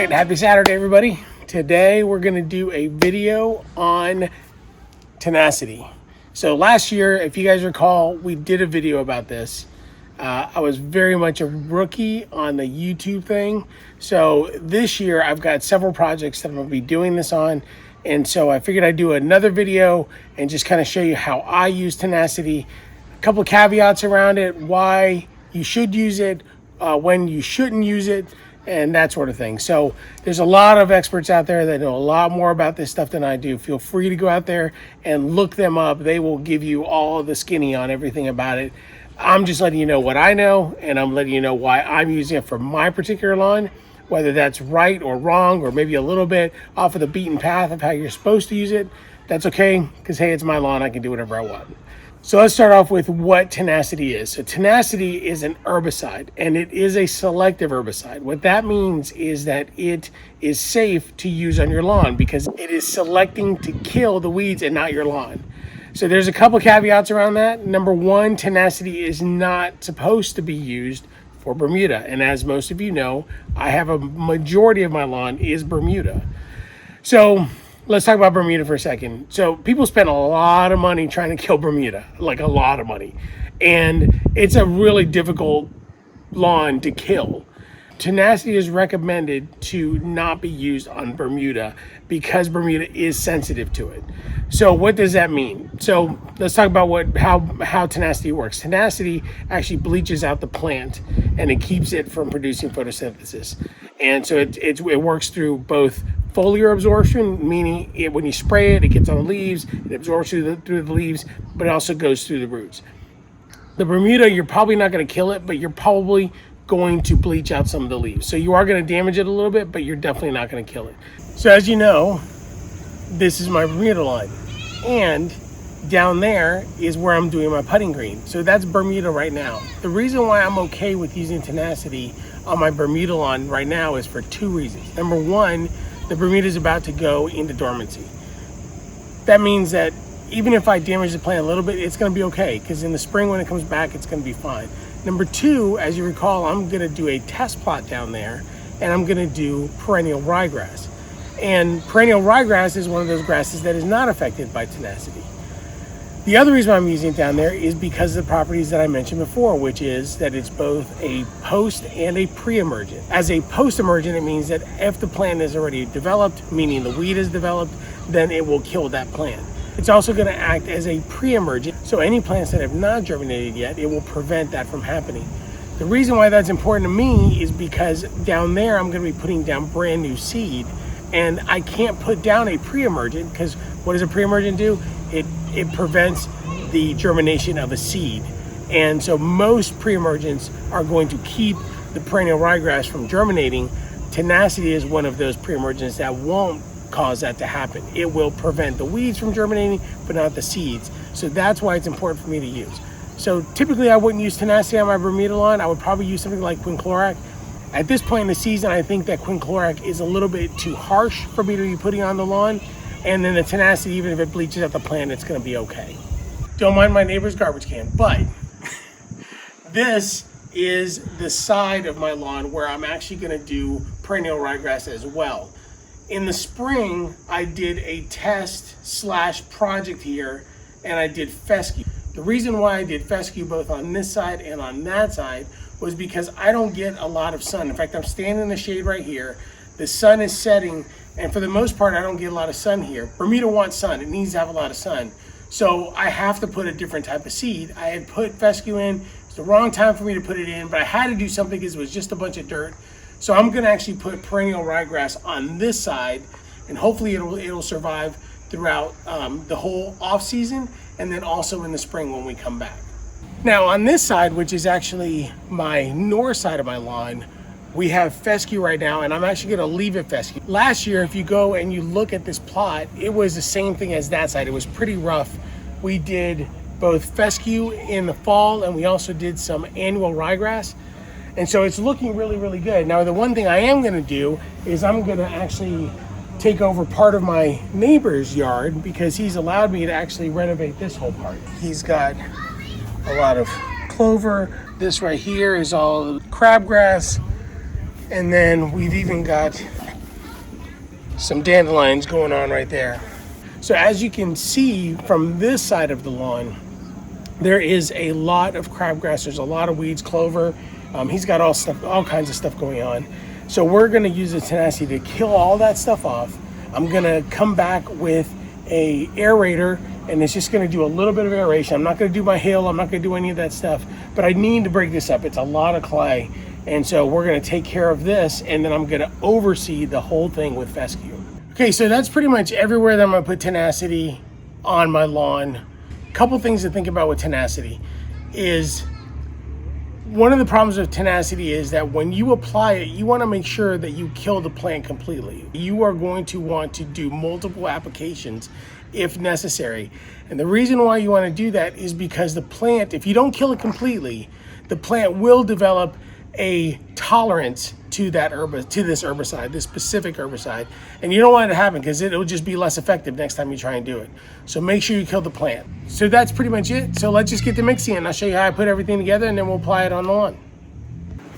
right, happy Saturday, everybody. Today we're going to do a video on Tenacity. So last year, if you guys recall, we did a video about this. I was very much a rookie on the YouTube thing. So this year I've got several projects that I'm going to be doing this on. And so I figured I'd do another video and just kind of show you how I use Tenacity. A couple of caveats around it, why you should use it, when you shouldn't use it, and that sort of thing. So there's a lot of experts out there that know a lot more about this stuff than I do. Feel free to go out there and look them up. They will give you all the skinny on everything about it. I'm just letting you know what I know, and I'm letting you know why I'm using it for my particular lawn, whether that's right or wrong, or maybe a little bit off of the beaten path of how you're supposed to use it. That's okay, because hey, it's my lawn, I can do whatever I want. So let's start off with what Tenacity is. So Tenacity is an herbicide, and it is a selective herbicide. What that means is that it is safe to use on your lawn because it is selecting to kill the weeds and not your lawn. So there's a couple caveats around that. Number one, Tenacity is not supposed to be used for Bermuda. And as most of you know, I have a majority of my lawn is Bermuda. So let's talk about Bermuda for a second. So people spend a lot of money trying to kill Bermuda, like a lot of money. And it's a really difficult lawn to kill. Tenacity is recommended to not be used on Bermuda because Bermuda is sensitive to it. So what does that mean? So let's talk about how Tenacity works. Tenacity actually bleaches out the plant and it keeps it from producing photosynthesis. And so it works through both foliar absorption, meaning when you spray it, it gets on the leaves, it absorbs through the leaves, but it also goes through the roots. The Bermuda, you're probably not going to kill it, but you're probably going to bleach out some of the leaves. So you are going to damage it a little bit, but you're definitely not going to kill it. So as you know, this is my Bermuda line. And down there is where I'm doing my putting green. So that's Bermuda right now. The reason why I'm okay with using Tenacity on my Bermuda lawn right now is for two reasons. Number one, the Bermuda is about to go into dormancy. That means that even if I damage the plant a little bit, it's going to be okay, because in the spring when it comes back, it's going to be fine. Number two, as you recall, I'm going to do a test plot down there, and I'm going to do perennial ryegrass. And perennial ryegrass is one of those grasses that is not affected by Tenacity. The other reason I'm using it down there is because of the properties that I mentioned before, which is that it's both a post and a pre-emergent. As a post-emergent, it means that if the plant is already developed, meaning the weed is developed, then it will kill that plant. It's also going to act as a pre-emergent, so any plants that have not germinated yet, it will prevent that from happening. The reason why that's important to me is because down there I'm going to be putting down brand new seed, and I can't put down a pre-emergent because what does a pre-emergent do? It prevents the germination of a seed. And so most pre-emergents are going to keep the perennial ryegrass from germinating. Tenacity is one of those pre-emergents that won't cause that to happen. It will prevent the weeds from germinating, but not the seeds. So that's why it's important for me to use. So typically I wouldn't use Tenacity on my Bermuda lawn. I would probably use something like quinclorac. At this point in the season, I think that quinclorac is a little bit too harsh for me to be putting on the lawn. And then the Tenacity, even if it bleaches out the plant, it's going to be okay. Don't mind my neighbor's garbage can, but this is the side of my lawn where I'm actually going to do perennial ryegrass as well. In the spring, I did a test/project here, and I did fescue. The reason why I did fescue both on this side and on that side was because I don't get a lot of sun. In fact, I'm standing in the shade right here. The sun is setting, and for the most part, I don't get a lot of sun here. Bermuda wants sun. It needs to have a lot of sun. So I have to put a different type of seed. I had put fescue in. It's the wrong time for me to put it in, but I had to do something because it was just a bunch of dirt. So I'm going to actually put perennial ryegrass on this side, and hopefully it'll survive throughout the whole off season, and then also in the spring when we come back. Now on this side, which is actually my north side of my lawn, we have fescue right now, and I'm actually going to leave it fescue. Last year, if you go and you look at this plot, it was the same thing as that side. It was pretty rough. We did both fescue in the fall, and we also did some annual ryegrass. And so it's looking really, really good. Now, the one thing I am going to do is I'm going to actually take over part of my neighbor's yard because he's allowed me to actually renovate this whole part. He's got a lot of clover. This right here is all crabgrass. And then we've even got some dandelions going on right there. So as you can see from this side of the lawn, there is a lot of crabgrass. There's a lot of weeds, clover. He's got all kinds of stuff going on. So we're gonna use the Tenacity to kill all that stuff off. I'm gonna come back with a aerator, and it's just gonna do a little bit of aeration. I'm not gonna do my hill, I'm not gonna do any of that stuff, but I need to break this up. It's a lot of clay. And so we're gonna take care of this, and then I'm gonna oversee the whole thing with Fescue. Okay, so that's pretty much everywhere that I'm gonna put Tenacity on my lawn. Couple things to think about with Tenacity is, one of the problems with Tenacity is that when you apply it, you want to make sure that you kill the plant completely. You are going to want to do multiple applications if necessary. And the reason why you want to do that is because the plant, if you don't kill it completely, the plant will develop a tolerance to this herbicide, this specific herbicide, and you don't want it to happen because it'll just be less effective next time you try and do it. So make sure you kill the plant. So that's pretty much it. So let's just get to mixing it. I'll show you how I put everything together, and then we'll apply it on the lawn.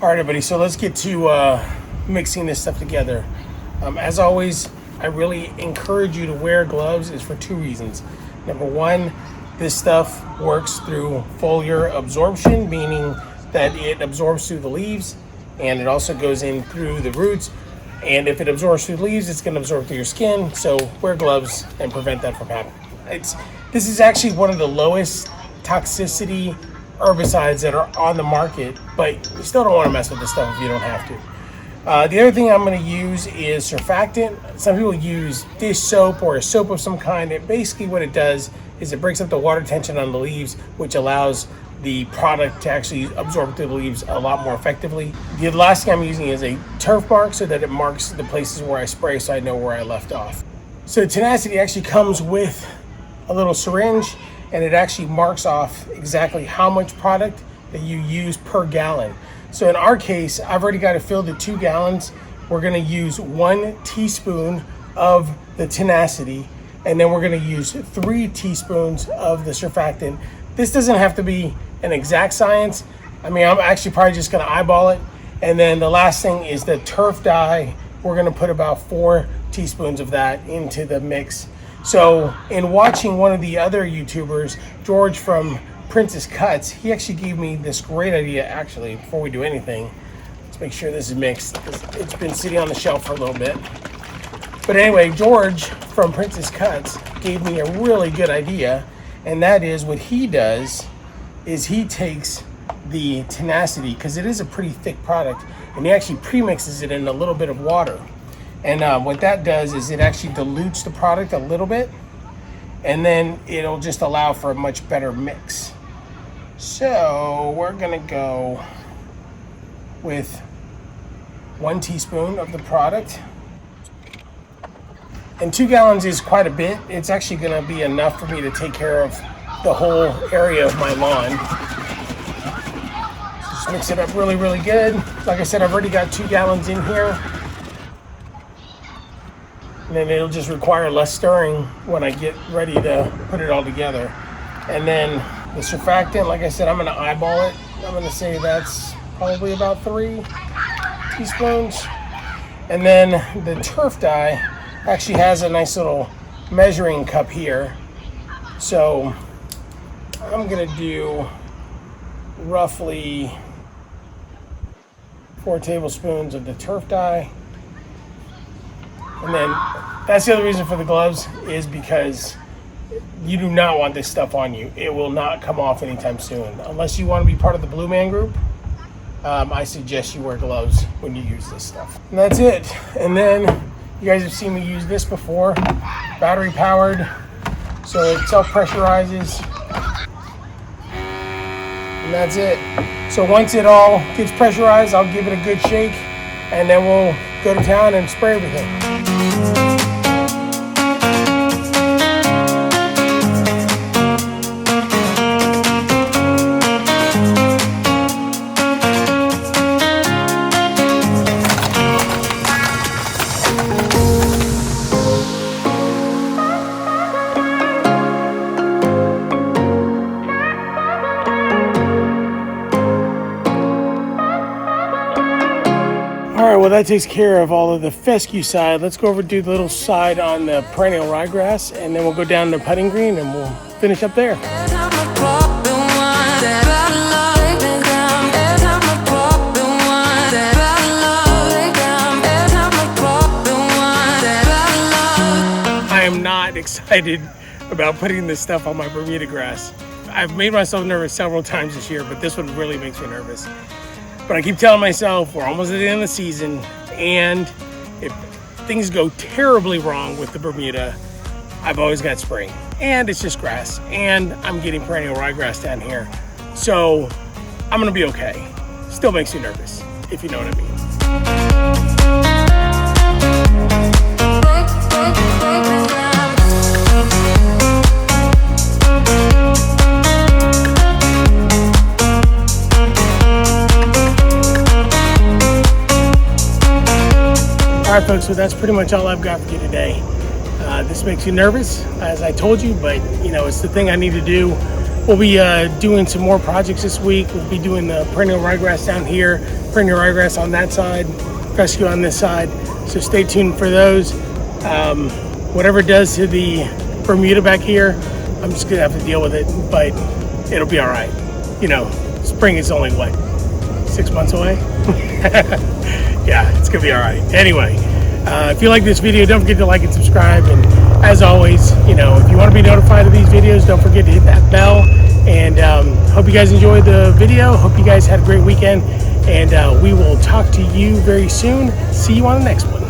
All right, everybody. So let's get to mixing this stuff together. As always, I really encourage you to wear gloves. Is for two reasons. Number one, this stuff works through foliar absorption, meaning that it absorbs through the leaves, and it also goes in through the roots. And if it absorbs through the leaves, it's going to absorb through your skin. So wear gloves and prevent that from happening. This is actually one of the lowest toxicity herbicides that are on the market, but you still don't want to mess with this stuff if you don't have to. The other thing I'm going to use is surfactant. Some people use dish soap or a soap of some kind. Basically what it does is it breaks up the water tension on the leaves, which allows the product to actually absorb through the leaves a lot more effectively. The last thing I'm using is a turf mark so that it marks the places where I spray so I know where I left off. So Tenacity actually comes with a little syringe, and it actually marks off exactly how much product that you use per gallon. So in our case, I've already got it filled to 2 gallons. We're gonna use 1 teaspoon of the Tenacity, and then we're gonna use 3 teaspoons of the surfactant. This doesn't have to be an exact science. I mean, I'm actually probably just gonna eyeball it. And then the last thing is the turf dye. We're gonna put about 4 teaspoons of that into the mix. So in watching one of the other YouTubers, George from Princess Cuts, he actually gave me this great idea. Actually, before we do anything, let's make sure this is mixed. It's been sitting on the shelf for a little bit. But anyway, George from Princess Cuts gave me a really good idea. And that is, what he does is he takes the Tenacity, because it is a pretty thick product, and he actually premixes it in a little bit of water. And what that does is it actually dilutes the product a little bit, and then it'll just allow for a much better mix. So we're gonna go with 1 teaspoon of the product. And 2 gallons is quite a bit. It's actually gonna be enough for me to take care of the whole area of my lawn. Just mix it up really, really good. Like I said, I've already got 2 gallons in here. And then it'll just require less stirring when I get ready to put it all together. And then the surfactant, like I said, I'm gonna eyeball it. I'm gonna say that's probably about 3 teaspoons. And then the turf dye actually has a nice little measuring cup here. So I'm gonna do roughly 4 tablespoons of the turf dye. And then that's the other reason for the gloves, is because you do not want this stuff on you. It will not come off anytime soon. Unless you want to be part of the Blue Man Group, I suggest you wear gloves when you use this stuff. And that's it. And then you guys have seen me use this before, battery powered. So it self-pressurizes. And that's it. So once it all gets pressurized, I'll give it a good shake, and then we'll go to town and spray everything. right, well that takes care of all of the fescue side. Let's go over and do the little side on the perennial ryegrass, and then we'll go down to putting green and we'll finish up there. I am not excited about putting this stuff on my Bermuda grass. I've made myself nervous several times this year, but this one really makes me nervous. But I keep telling myself we're almost at the end of the season, and if things go terribly wrong with the Bermuda, I've always got spring, and it's just grass, and I'm getting perennial ryegrass down here, so I'm gonna be okay. Still makes me nervous, if you know what I mean. All right, folks, so that's pretty much all I've got for you today. This makes you nervous, as I told you, but you know, it's the thing I need to do. We'll be doing some more projects this week. We'll be doing the perennial ryegrass down here, perennial ryegrass on that side, Fescue on this side. So stay tuned for those. Whatever it does to the Bermuda back here, I'm just gonna have to deal with it, but it'll be all right. You know, spring is only what, 6 months away? Yeah, it's gonna be all right. Anyway, if you like this video, don't forget to like and subscribe. And as always, you know, if you want to be notified of these videos, don't forget to hit that bell. And hope you guys enjoyed the video. Hope you guys had a great weekend. And we will talk to you very soon. See you on the next one.